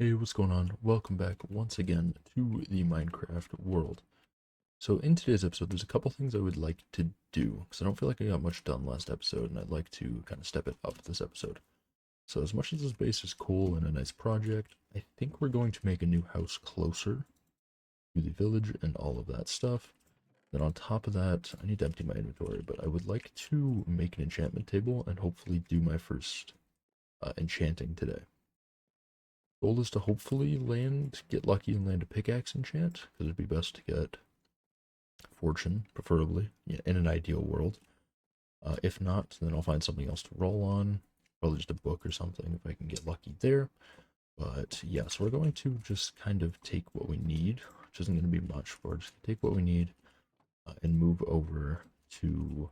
Hey, what's going on? Welcome back once again to the Minecraft world. So in today's episode, there's a couple things I would like to do, because I don't feel like I got much done last episode, and I'd like to kind of step it up this episode. So as much as this base is cool and a nice project, I think we're going to make a new house closer to the village and all of that stuff. Then on top of that, I need to empty my inventory, but I would like to make an enchantment table and hopefully do my first enchanting today. Goal is to hopefully get lucky and land a pickaxe enchant, because it'd be best to get fortune, preferably, yeah, in an ideal world. If not, then I'll find something else to roll on, probably just a book or something if I can get lucky there. But yeah, so we're going to just kind of take what we need, which isn't going to be much. We're just going to take what we need and move over to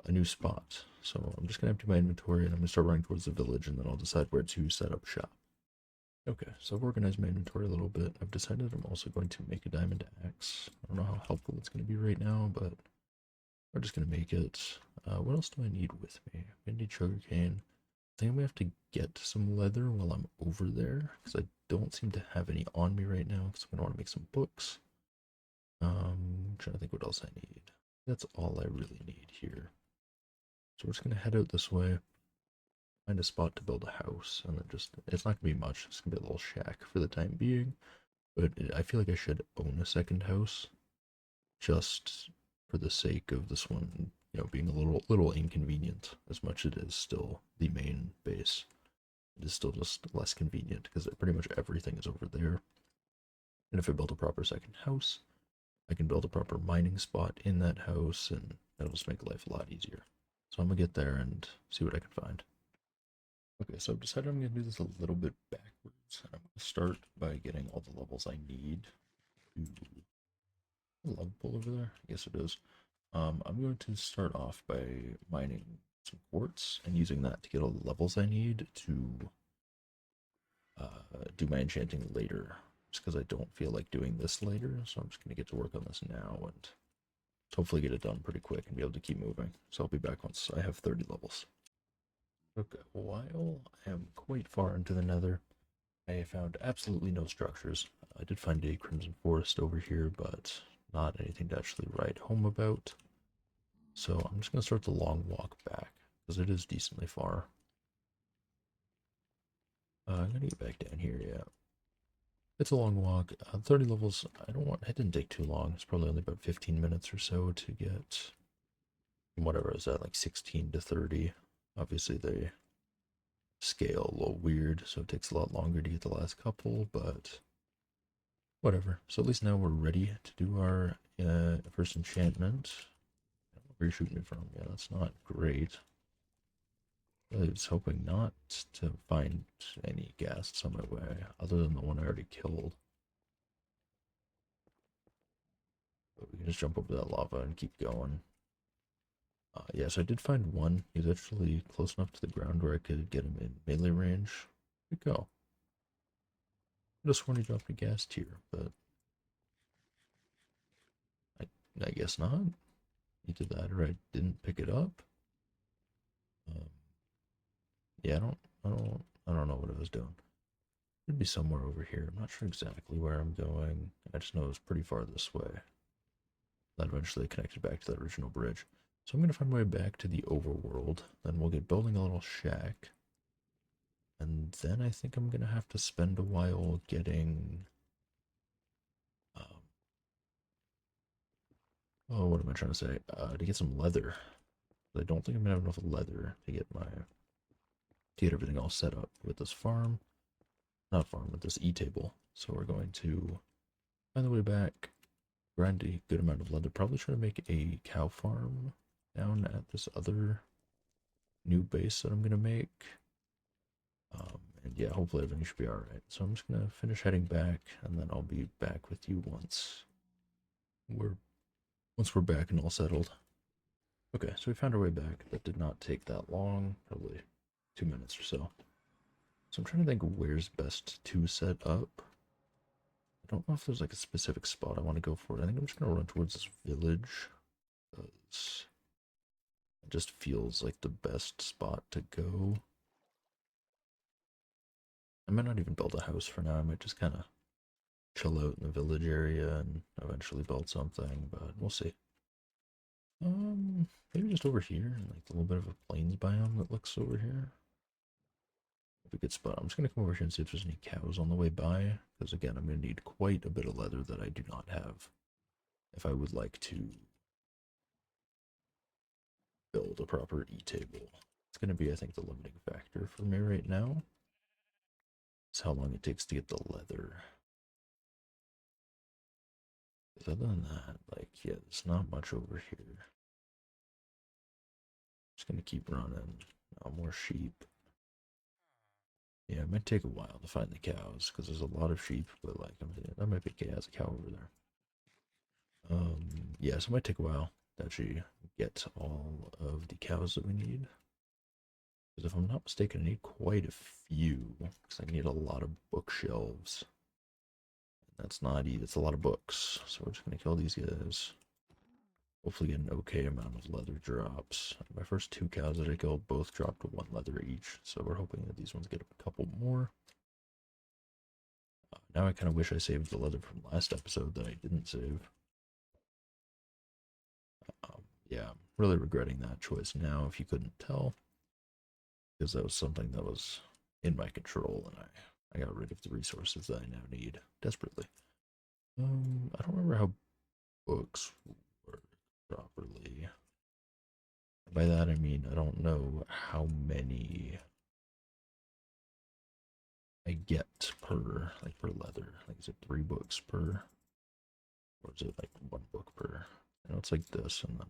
a new spot. So I'm just going to empty my inventory and I'm going to start running towards the village, and then I'll decide where to set up shop. Okay, so I've organized my inventory a little bit. I've decided I'm also going to make a diamond axe. I don't know how helpful it's going to be right now, but we're just going to make it. What else do I need with me? I need sugarcane. I think I'm going to have to get some leather while I'm over there, because I don't seem to have any on me right now, because I'm going to want to make some books. I'm trying to think what else I need. That's all I really need here. So we're just going to head out this way, find a spot to build a house, and then it's not going to be much. It's going to be a little shack for the time being. But I feel like I should own a second house just for the sake of this one, being a little inconvenient. As much as it is still the main base, it is still just less convenient because pretty much everything is over there. And if I build a proper second house, I can build a proper mining spot in that house, and that'll just make life a lot easier. So I'm gonna get there and see what I can find. Okay, so I've decided I'm gonna do this a little bit backwards. I'm gonna start by getting all the levels I need to lug pull over there. I guess it is. I'm going to start off by mining some quartz and using that to get all the levels I need to do my enchanting later. Just because I don't feel like doing this later, so I'm just going to get to work on this now and hopefully get it done pretty quick and be able to keep moving. So I'll be back once I have 30 levels. Okay, while I am quite far into the nether, I found absolutely no structures. I did find a crimson forest over here, but not anything to actually write home about. So I'm just going to start the long walk back, because it is decently far. I'm going to get back down here, yeah. It's a long walk. 30 levels, it didn't take too long. It's probably only about 15 minutes or so to get whatever is that, like 16 to 30. Obviously, they scale a little weird, so it takes a lot longer to get the last couple, but whatever. So at least now we're ready to do our first enchantment. Where are you shooting me from? Yeah, that's not great. I was hoping not to find any ghasts on my way, other than the one I already killed. But we can just jump over that lava and keep going. Yes, I did find one. He's actually close enough to the ground where I could get him in melee range. Where'd he go? I just want to drop a ghast here, but I, I guess not. Either that or I didn't pick it up. Um, yeah, I don't know what I was doing. Should be somewhere over here. I'm not sure exactly where I'm going. I just know it was pretty far this way. That eventually connected back to that original bridge. So I'm going to find my way back to the overworld. Then we'll get building a little shack. And then I think I'm going to have to spend a while getting... oh, what am I trying to say? To get some leather. I don't think I'm going to have enough leather to get everything all set up with this farm. Not farm, with this e-table. So we're going to find the way back, grind a good amount of leather. Probably try to make a cow farm down at this other new base that I'm going to make. And yeah, hopefully everything should be alright. So I'm just going to finish heading back, and then I'll be back with you we're once we're back and all settled. Okay, so we found our way back. That did not take that long, probably 2 minutes or so. So I'm trying to think where's best to set up. I don't know if there's like a specific spot I want to go for. I think I'm just going to run towards this village, because it just feels like the best spot to go. I might not even build a house for now. I might just kind of chill out in the village area and eventually build something, but we'll see. Maybe just over here, like a little bit of a plains biome that looks over here. A good spot. I'm just gonna come over here and see if there's any cows on the way by, because again, I'm gonna need quite a bit of leather that I do not have if I would like to build a proper e-table. It's gonna be, I think, the limiting factor for me right now. Is how long it takes to get the leather. Because other than that, like, yeah, there's not much over here. Just gonna keep running. More sheep. Yeah, it might take a while to find the cows because there's a lot of sheep, but like, that might be a cow over there. Yeah, so it might take a while to actually get all of the cows that we need. Because if I'm not mistaken, I need quite a few. Because I need a lot of bookshelves. That's not easy. It's a lot of books. So we're just gonna kill these guys. Hopefully get an okay amount of leather drops. My first two cows that I killed both dropped one leather each. So we're hoping that these ones get a couple more. Now I kind of wish I saved the leather from last episode that I didn't save. Yeah, I'm really regretting that choice now, if you couldn't tell. Because that was something that was in my control, and I got rid of the resources that I now need desperately. I don't remember how books work properly. By that I mean I don't know how many I get per leather. Like, is it 3 books per, or is it like 1 book per? I know it's like this, and then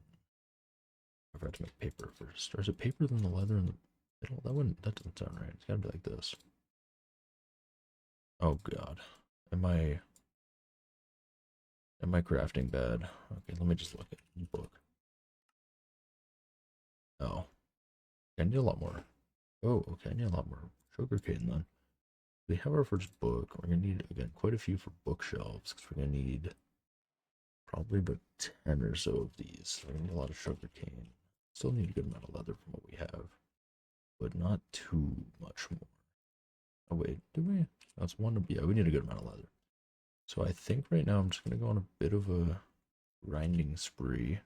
I forgot to make paper first. Or is it paper then the leather in the middle? That doesn't sound right. It's gotta be like this. Oh god. Am I crafting bad? Okay, let me just look at the book. Oh. I need a lot more. Oh, okay, I need a lot more sugarcane then. We have our first book. We're gonna need, again, quite a few for bookshelves, because we're gonna need probably about 10 or so of these. We're gonna need a lot of sugarcane. Still need a good amount of leather from what we have, but not too much more. Oh wait, do we? That's one. Yeah, we need a good amount of leather. So I think right now I'm just gonna go on a bit of a grinding spree.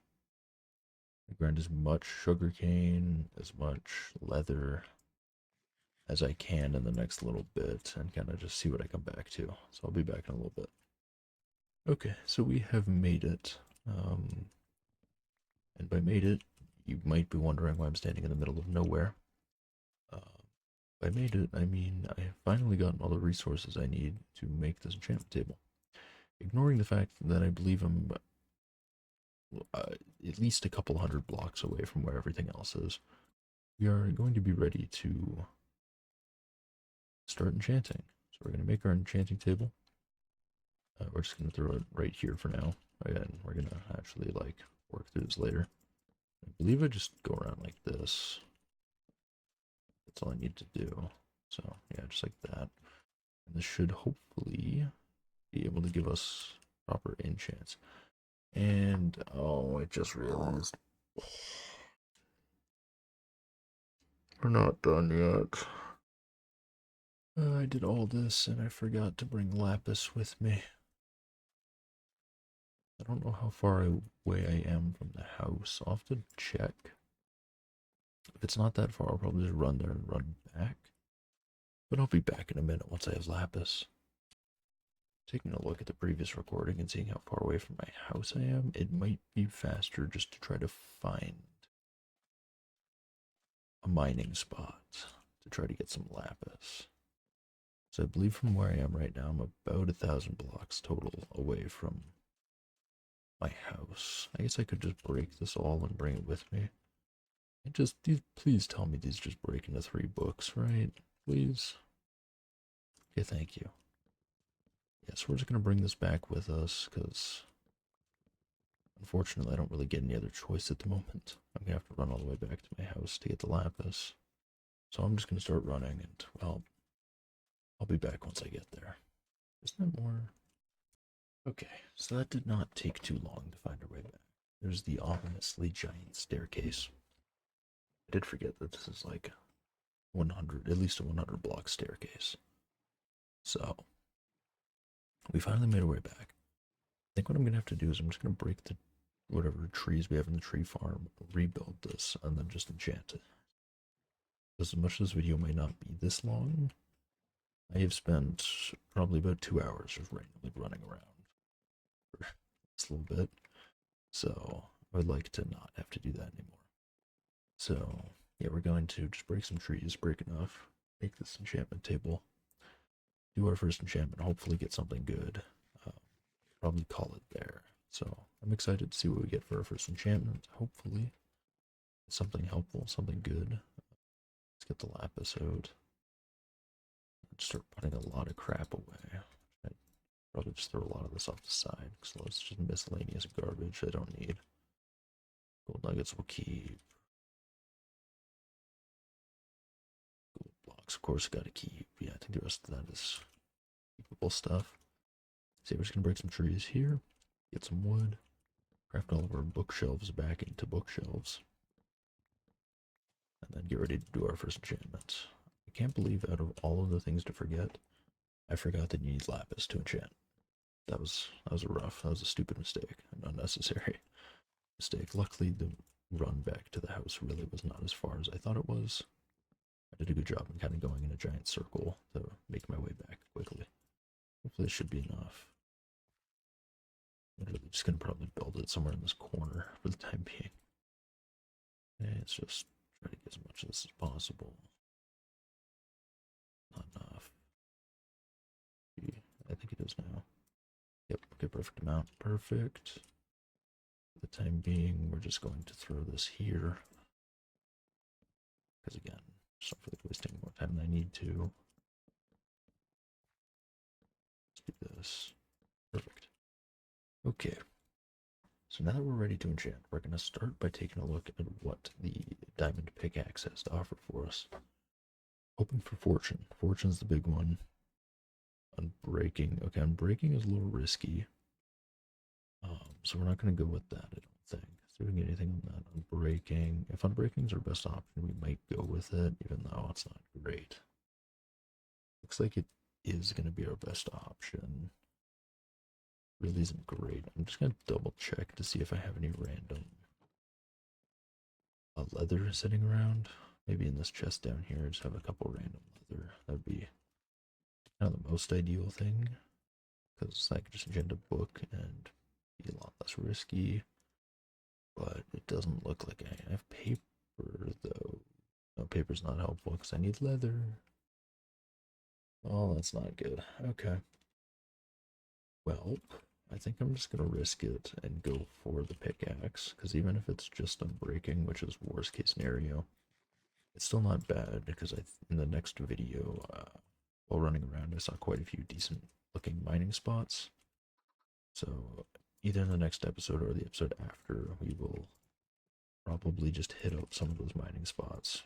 I grind as much sugarcane, as much leather as I can in the next little bit, and kind of just see what I come back to. So I'll be back in a little bit. Okay, so we have made it. And by made it, you might be wondering why I'm standing in the middle of nowhere. By made it, I mean I have finally gotten all the resources I need to make this enchantment table. Ignoring the fact that I believe I'm at least a couple hundred blocks away from where everything else is, we are going to be ready to start enchanting. So we're going to make our enchanting table. We're just going to throw it right here for now. Again, we're going to actually like work through this later. I believe I just go around like this. That's all I need to do. So yeah, just like that. And this should hopefully be able to give us proper enchants. And oh, I just realized we're not done yet. I did all this and I forgot to bring lapis with me. I don't know how far away I am from the house. I'll have to check. If it's not that far, I'll probably just run there and run back. But I'll be back in a minute once I have lapis. Taking a look at the previous recording and seeing how far away from my house I am, it might be faster just to try to find a mining spot to try to get some lapis. So I believe from where I am right now, I'm about 1,000 blocks total away from my house. I guess I could just break this all and bring it with me. And just, please tell me these just break into 3 books, right? Please. Okay, thank you. Yeah, so we're just going to bring this back with us, because unfortunately I don't really get any other choice at the moment. I'm going to have to run all the way back to my house to get the lapis. So I'm just going to start running, and, well, I'll be back once I get there. Isn't that more? Okay, so that did not take too long to find our way back. There's the ominously giant staircase. I did forget that this is like 100, at least a 100 block staircase. So, we finally made our way back. I think what I'm gonna have to do is I'm just gonna break the whatever trees we have in the tree farm, rebuild this, and then just enchant it. As much as this video may not be this long, I have spent probably about 2 hours just randomly running around for this little bit. So I would like to not have to do that anymore. So yeah, we're going to just break some trees, break enough, make this enchantment table, do our first enchantment, hopefully get something good. Probably call it there. So I'm excited to see what we get for our first enchantment. Hopefully something helpful, something good. Let's get the lapis out. Let's start putting a lot of crap away. I'd probably just throw a lot of this off the side because it's just miscellaneous garbage I don't need. Gold nuggets will keep. Gold blocks, of course, gotta keep. Yeah, I think the rest of that is keepable stuff. So we're just gonna break some trees here, get some wood, craft all of our bookshelves back into bookshelves, and then get ready to do our first enchantment. I can't believe out of all of the things to forget, I forgot that you need lapis to enchant. That was a stupid mistake, an unnecessary mistake. Luckily, the run back to the house really was not as far as I thought it was. I did a good job in kind of going in a giant circle to make my way back quickly. Hopefully, this should be enough. Literally just gonna probably build it somewhere in this corner for the time being. Okay, let's just try to get as much of this as possible. Not enough. I think it is now. Yep, okay, perfect amount. Perfect. For the time being, we're just going to throw this here. Because again, just don't feel like wasting more time than I need to. Let's do this. Perfect. Okay. So now that we're ready to enchant, we're going to start by taking a look at what the diamond pickaxe has to offer for us. Hoping for fortune. Fortune's the big one. Unbreaking. Okay, unbreaking is a little risky. So we're not going to go with that, I don't think. So we can get anything on that. Unbreaking. If unbreaking is our best option, we might go with it, even though it's not great. Looks like it is going to be our best option. Really isn't great. I'm just going to double check to see if I have any random leather sitting around. Maybe in this chest down here, I just have a couple random leather. That would be kind of the most ideal thing, because I could just enchant a book and be a lot less risky. But it doesn't look like I have paper, though. No, paper's not helpful because I need leather. Oh, that's not good. Okay. Well, I think I'm just going to risk it and go for the pickaxe, because even if it's just unbreaking, which is worst case scenario, it's still not bad, because in the next video, while running around, I saw quite a few decent looking mining spots. So either in the next episode or the episode after, we will probably just hit up some of those mining spots.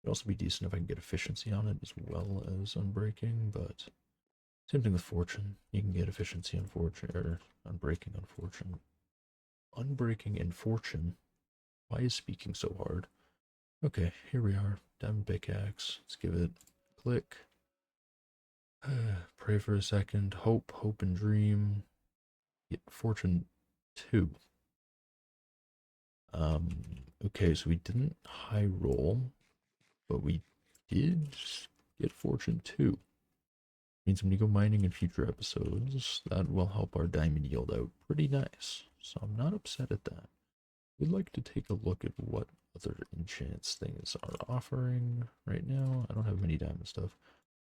It'd also be decent if I can get efficiency on it as well as unbreaking, but same thing with fortune. You can get efficiency on fortune, or unbreaking on fortune. Unbreaking and fortune. Why is speaking so hard? Okay, here we are. Diamond pickaxe. Let's give it a click. Pray for a second. Hope, hope and dream. Get fortune 2. Okay, so we didn't high roll, but we did get fortune 2. Means when you go mining in future episodes, that will help our diamond yield out pretty nice. So I'm not upset at that. We'd like to take a look at what other enchants things are offering right now. I don't have many diamond stuff.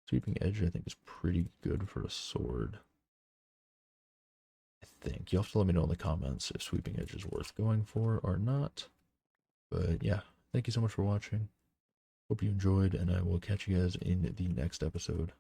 Sweeping edge I think is pretty good for a sword. I think. You'll have to let me know in the comments if sweeping edge is worth going for or not. But yeah, thank you so much for watching. Hope you enjoyed, and I will catch you guys in the next episode.